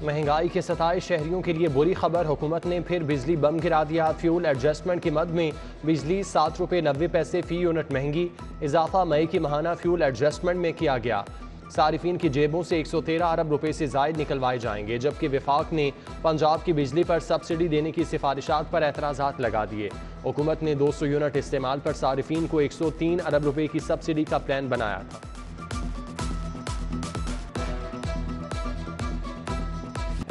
महंगाई के सताए शहरियों के लिए बुरी खबर, हुकूमत ने फिर बिजली बम गिरा दिया। फ्यूल एडजस्टमेंट की मद में बिजली 7 रुपये 90 पैसे फी यूनिट महंगी। इजाफा मई की माहाना फ्यूल एडजस्टमेंट में किया गया। सारिफिन की जेबों से 113 अरब रुपए से जायद निकलवाए जाएंगे, जबकि विफाक ने पंजाब की बिजली पर सब्सिडी देने की सिफारिशात पर एतराज़ात लगा दिए। हुकूमत ने 200 यूनिट इस्तेमाल पर सारिफिन को 103 अरब रुपए की सब्सिडी का प्लान बनाया था।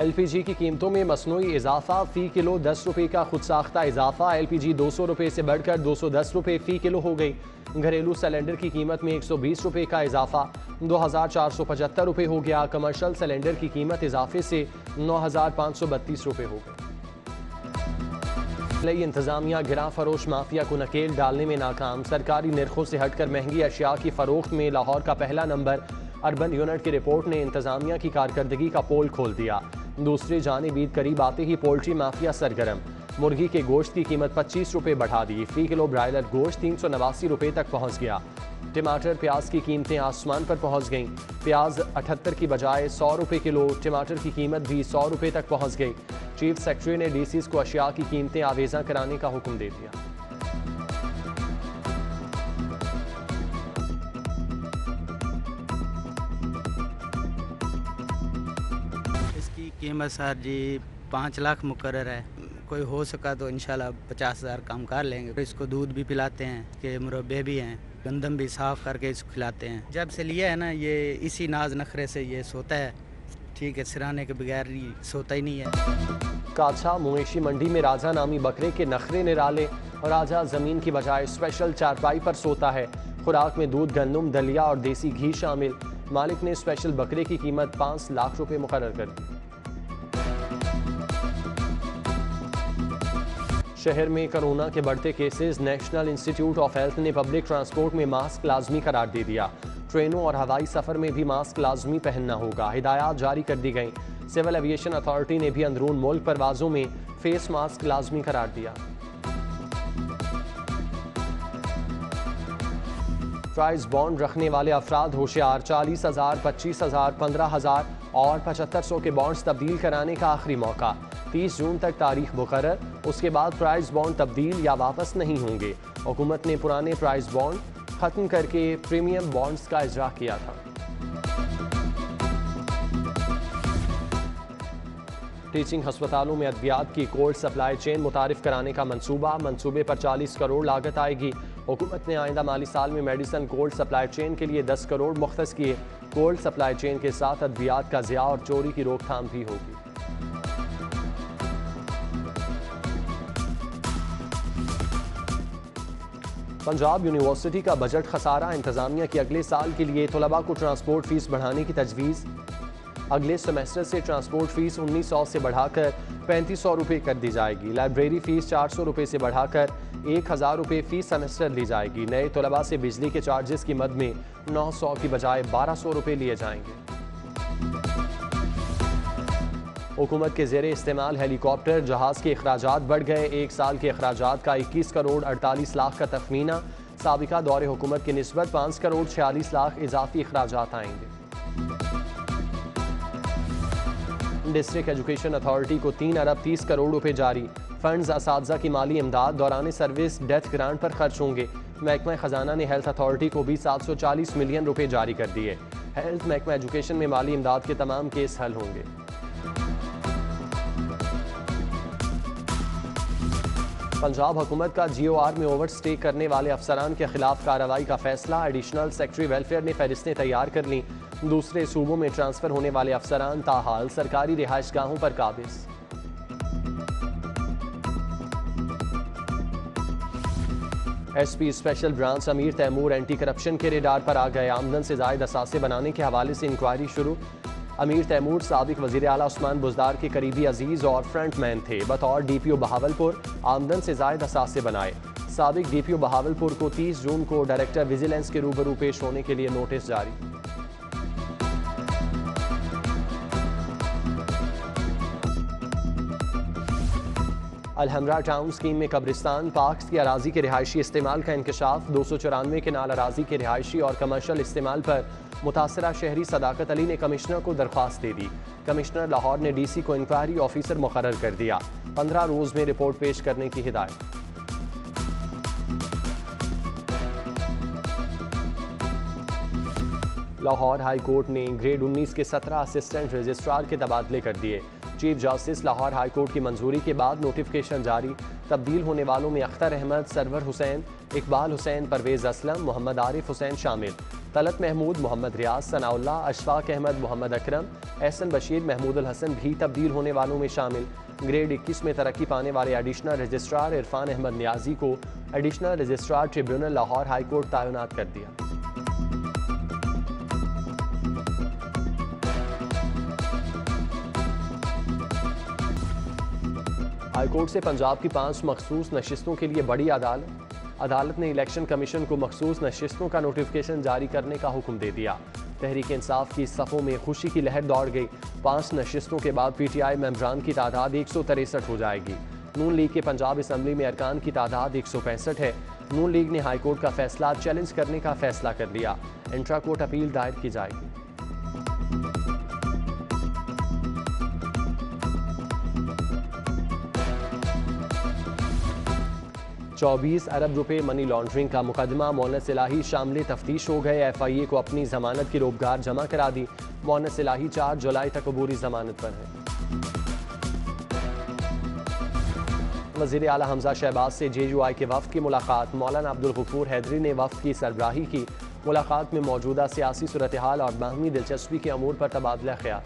LPG की कीमतों में मसनूई इजाफा, फ़ी किलो 10 रुपये का खुद साख्ता इजाफा। LPG 200 रुपये से बढ़कर 210 रुपये फ़ी किलो हो गई। घरेलू सिलेंडर की कीमत में 120 रुपये का इजाफा 2475 रुपये हो गया। कमर्शल सिलेंडर की कीमत इजाफे से 9532 रुपये हो गई। इंतजामिया गिरा फरोश माफिया को नकेल डालने में नाकाम। सरकारी निर्खों से हटकर महंगी अशिया की फरोख्त में लाहौर का पहला नंबर। अर्बन यूनिट की रिपोर्ट ने इंतजामिया की कारकर्दगी का पोल खोल दिया। दूसरी जानिब ईद करीब आते ही पोल्ट्री माफिया सरगर्म। मुर्गी के गोश्त की कीमत 25 रुपये बढ़ा दी। फी किलो ब्रायलर गोश्त 389 रुपये तक पहुंच गया। टमाटर प्याज की कीमतें आसमान पर पहुंच गईं। प्याज 78 की बजाय 100 रुपये किलो। टमाटर की कीमत भी 100 रुपये तक पहुंच गई। चीफ सेक्रेटरी ने DCs को अशिया की कीमतें आवेजा कराने का हुक्म दे दिया। इसकी कीमत सर जी 5 लाख मुकर्रर है। कोई हो सका तो इंशाल्लाह 50,000 कम कर लेंगे। इसको दूध भी पिलाते हैं कि मुरब्बे भी हैं, गंदम भी साफ़ करके इसको खिलाते हैं। जब से लिया है ना, ये इसी नाज नखरे से ये सोता है। ठीक है, सिराने के बगैर ये सोता ही नहीं है। काछा मवेशी मंडी में राजा नामी बकरे के नखरे निराले। राजा ज़मीन की बजाय स्पेशल चारपाई पर सोता है। खुराक में दूध, गंदम, दलिया और देसी घी शामिल। मालिक ने स्पेशल बकरे की कीमत 5 लाख रुपए मुकर्रर कर दी। शहर में कोरोना के बढ़ते cases, national institute of health ने पब्लिक ट्रांसपोर्ट में मास्क लाजमी करार दे दिया। ट्रेनों और हवाई सफर में भी मास्क लाजमी पहनना होगा। हिदायत जारी कर दी गई। सिविल एविएशन अथॉरिटी ने भी अंदरून मुल्क परवाजों में फेस मास्क लाजमी करार दिया। प्राइस बॉन्ड रखने वाले अफराद होशियार। 40,000, 25,000, 15,000 और 7500 के बॉन्ड्स तब्दील कराने का आखिरी मौका। 30 जून तक तारीख मुकर्रर। उसके बाद प्राइस बॉन्ड तब्दील या वापस नहीं होंगे। हुकूमत ने पुराने प्राइस बॉन्ड खत्म करके प्रीमियम बॉन्ड्स का इजरा किया था। टीचिंग हस्पतालों में अद्वियात की कोल्ड सप्लाई चेन मुतारिफ कराने का मंसूबे पर 40 करोड़ लागत आएगी। हुकूमत ने आइंदा माली साल में मेडिसन कोल्ड सप्लाई चेन के लिए 10 करोड़ मुख्तस किए। कोल्ड सप्लाई चेन के साथ अद्वियात का ज़िया और चोरी की रोकथाम भी होगी। पंजाब यूनिवर्सिटी का बजट खसारा। इंतजामिया की अगले साल के लिए तलबा को ट्रांसपोर्ट फीस बढ़ाने की तजवीज़। अगले सेमेस्टर से ट्रांसपोर्ट फीस 1900 से बढ़ाकर 3500 रुपये कर दी जाएगी। लाइब्रेरी फीस 400 रुपये से बढ़ाकर 1000 रुपये फी सेमेस्टर ली जाएगी। नए तलबा से बिजली के चार्जेस की मद में 900 की बजाय 1200 रुपये लिए जाएंगे। हुकूमत के ज़ेरे इस्तेमाल हेलीकॉप्टर जहाज़ के अखराजात बढ़ गए। एक साल के अखराजात का 21 करोड़ 48 लाख का तखमीना। साबिका दौरे हुकूमत की निस्बत 5 करोड़ 46 लाख इजाफी अखराजात आएंगे। डिस्ट्रिक्ट एजुकेशन अथॉरिटी को 3 अरब 30 करोड़ रुपए जारी। फंड्स असातिज़ा की माली इमदाद दौरान सर्विस डेथ ग्रांट पर खर्च होंगे। महकमा खजाना ने हेल्थ अथॉरिटी को भी 740 मिलियन रुपए जारी कर दिए। हेल्थ महकमा एजुकेशन में माली इमदाद के तमाम केस हल होंगे। पंजाब हुकूमत का GOR में ओवर स्टे करने वाले अफसरान के खिलाफ कार्रवाई का फैसला। एडिशनल सेक्रेटरी वेलफेयर ने फहरिस्तें तैयार कर ली। दूसरे सूबों में ट्रांसफर होने वाले अफसरान ताहाल सरकारी रिहाइशगाहों पर काबिज। SP स्पेशल ब्रांच अमीर तैमूर एंटी करप्शन के रेडार पर आ गए। आमदन से जायद असासे बनाने के हवाले से इंक्वायरी शुरू। अमीर तैमूर साबिक वज़ीर आला उस्मान बुज़दार के करीबी अजीज और फ्रंटमैन थे। बतौर DPO बहावलपुर आमदन से जायद असासे बनाए। साबिक DPO बहावलपुर को 30 जून को डायरेक्टर विजिलेंस के रूबरू पेश होने के लिए नोटिस जारी। अलहमरा टाउन स्कीम में कब्रिस्तान पार्क्स की अराजी के रिहायशी इस्तेमाल का इंकशाफ। 294 केनाल अराजी के रिहायशी और कमर्शल इस्तेमाल पर मुतासरा शहरी सदाकत अली ने कमिश्नर को दरख्वास्त दे दी। कमिश्नर लाहौर ने DC को इंक्वायरी ऑफिसर मुकर्रर कर दिया। 15 रोज में रिपोर्ट पेश करने की हिदायत। लाहौर हाई कोर्ट ने ग्रेड 19 के 17 असिस्टेंट रजिस्ट्रार के तबादले कर दिए। Chief justice Lahore high court की मंजूरी के बाद नोटिफिकेशन जारी। तब्दील होने वालों में अख्तर अहमद, सरवर हुसैन, इकबाल हुसैन, परवेज असलम, मोहम्मद आरिफ हुसैन शामिल। तलत महमूद, मोहम्मद रियाज, सनाउल्ला, अशफाक अहमद, मोहम्मद अकरम, एहसन बशीर, महमूदुल हसन भी तब्दील होने वालों में शामिल। ग्रेड 21 में तरक्की पाने वाले एडिशनल रजिस्ट्रार इरफान अहमद नियाजी को additional registrar tribunal Lahore high court तैनात कर दिया। हाईकोर्ट से पंजाब की 5 मखसूस नशिस्तों के लिए बड़ी अदालत ने इलेक्शन कमीशन को मखसूस नशिस्तों का नोटिफिकेशन जारी करने का हुक्म दे दिया। तहरीक इंसाफ की सफ़ों में खुशी की लहर दौड़ गई। 5 नशिस्तों के बाद PTI मेंबरान की तादाद 163 हो जाएगी। नून लीग के पंजाब असम्बली में अरकान की तादाद 165 है। नून लीग ने हाईकोर्ट का फैसला चैलेंज करने का फैसला कर लिया। इंट्रा कोर्ट अपील दायर की जाएगी। ₹24 अरब मनी लॉन्ड्रिंग का मुकदमा मोहनस इलाही शामिल तफ्तीश हो गए। FIA को अपनी जमानत की रोबगार जमा करा दी। मोहनस इलाही 4 जुलाई तक अबूरी जमानत पर है। वज़ीर आला हमजा शहबाज से JUI के वफ़द की मुलाकात। मौलाना अब्दुल गफूर हैदरी ने वफ़द की सरबराही की। मुलाकात में मौजूदा सियासी सूरत हाल और बाहमी दिलचस्पी के अमूर पर तबादला ख्याल।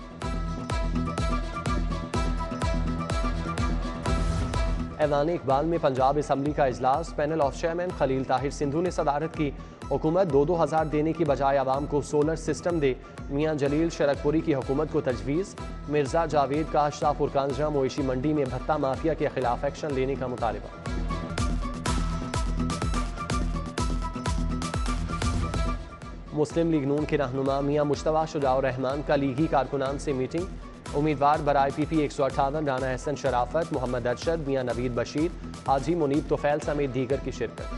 ऐवान इकबाल में पंजाब असम्बली का इजलास। Panel of chairman Khalil Tahir Sindhu ने सदारत की। हुकूमत 2-2 हज़ार देने की बजाय आवाम को सोलर सिस्टम दे। मियाँ जलील शरकपुरी की हुकूमत को तजवीज़। मिर्जा जावेद का अशराफुल कांजरा मवेशी मंडी में भत्ता माफिया के खिलाफ एक्शन लेने का मुतालबा। मुस्लिम लीग नून के रहनुमा मियाँ मुश्तबा शुजाउर रहमान का लीगी कारकुनान से मीटिंग। उम्मीदवार बराए PP 158 राना हसन शराफत, मोहम्मद अरशद, मियाँ नवीद बशीर, हाजी मुनीब तोफैल समेत दीगर की शिरकत।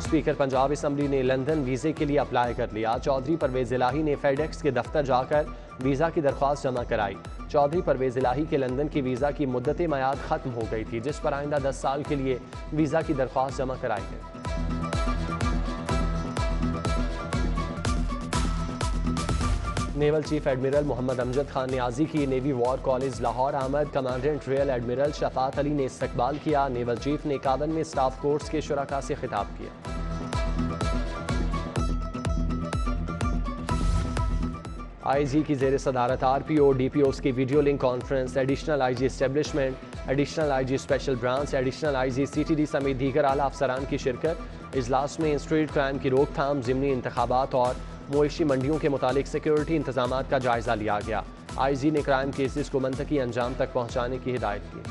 स्पीकर पंजाब असम्बली ने लंदन वीज़े के लिए अप्लाई कर लिया। चौधरी परवेज इलाही ने फेडेक्स के दफ्तर जाकर वीज़ा की दरख्वास्त जमा कराई। चौधरी परवेज इलाही के लंदन की वीज़ा की मुद्दत मयाद ख़त्म हो गई थी, जिस पर आइंदा 10 साल के लिए वीज़ा की दरख्वास्त जमा कराई है। Naval chief admiral Mohammad Amjad Khan Niazi की नेवी वॉर कॉलेज लाहौर आमद। Commandant rear admiral Shafaat Ali ने इस्तकबाल किया। नेवल चीफ ने 51 में स्टाफ कोर्स के शुरका से खिताब किया। IG की ज़ेर सदारत RPO DPOs की video link conference. Additional IG establishment, additional IG special branch, additional IG CTD समेत दीगर आला अफसरान की शिरकत। इजलास में स्ट्रीट क्राइम की रोकथाम, ज़िमनी इंतखाबात और मवेशी मंडियों के मुतालिक सिक्योरिटी इंतजामात का जायजा लिया गया। IG ने क्राइम केसेस को मंतकी अंजाम तक पहुँचाने की हिदायत की।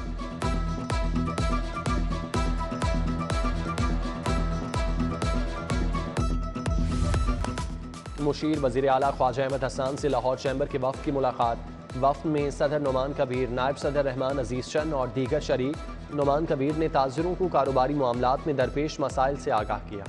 मुशीर वज़ीर आला ख्वाजा अहमद हसन से लाहौर चैम्बर के वफ़द की मुलाकात। वफ़द में सदर नुमान कबीर, नायब सदर रहमान अजीज़ चंद और दीगर शरीक। नुमान कबीर ने ताजिरों को कारोबारी मामलात में दरपेश मसाइल से आगाह किया।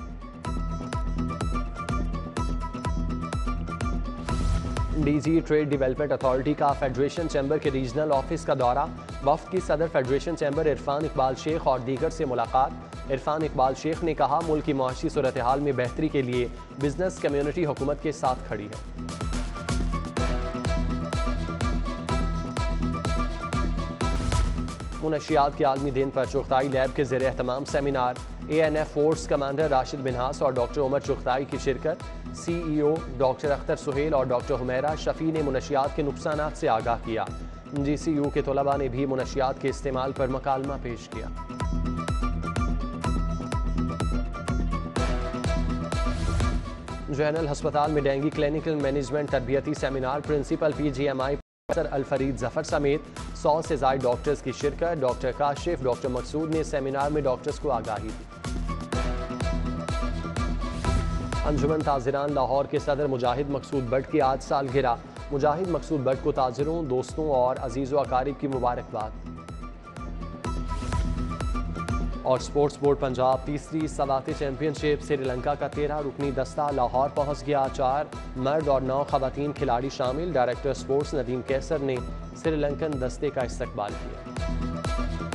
DG ट्रेड डेवलपमेंट अथॉरिटी का फेडरेशन चैम्बर के रीजनल ऑफिस का दौरा। वफ़द की सदर फेडरेशन चैम्बर इरफान इकबाल शेख और दीगर से मुलाकात। इरफान इकबाल शेख ने कहा, मुल्क की मुआशी सूरत हाल में बेहतरी के लिए बिजनेस कम्युनिटी हुकूमत के साथ खड़ी है। मुनशियात के आलमी दिन पर चुगताई लैब के ज़ेर एहतमाम seminar. ANF force commander Rashid बिनहास और डॉक्टर उमर चुगताई की शिरकत। CEO डॉक्टर अख्तर सुहेल और डॉक्टर हुमैरा शफी ने मुनशियात के नुकसानात से आगाह किया। GCU के तलबा ने भी मुनशियात के इस्तेमाल पर मकालमा पेश किया। जनरल हस्पताल में डेंगू क्लिनिकल मैनेजमेंट तरबियती seminar. Principal PGMI Al Farid Zafar समेत 100 से ज़ायद डॉक्टर्स की शिरकत। डॉक्टर काशिफ, डॉक्टर मकसूद ने सेमिनार में डॉक्टर्स को आगाही दी। अंजुमन ताजिरान लाहौर के सदर मुजाहिद मकसूद बट की आज सालगिरह। मुजाहिद मकसूद बट को ताजिरों, दोस्तों और अजीज़ व अकारिब की मुबारकबाद। और स्पोर्ट्स बोर्ड पंजाब तीसरी सवाती चैंपियनशिप श्रीलंका का 13 रुकनी दस्ता लाहौर पहुंच गया। 4 मर्द और 9 खवातीन खिलाड़ी शामिल। डायरेक्टर स्पोर्ट्स नदीम कैसर ने श्रीलंकन दस्ते का इस्तकबाल किया।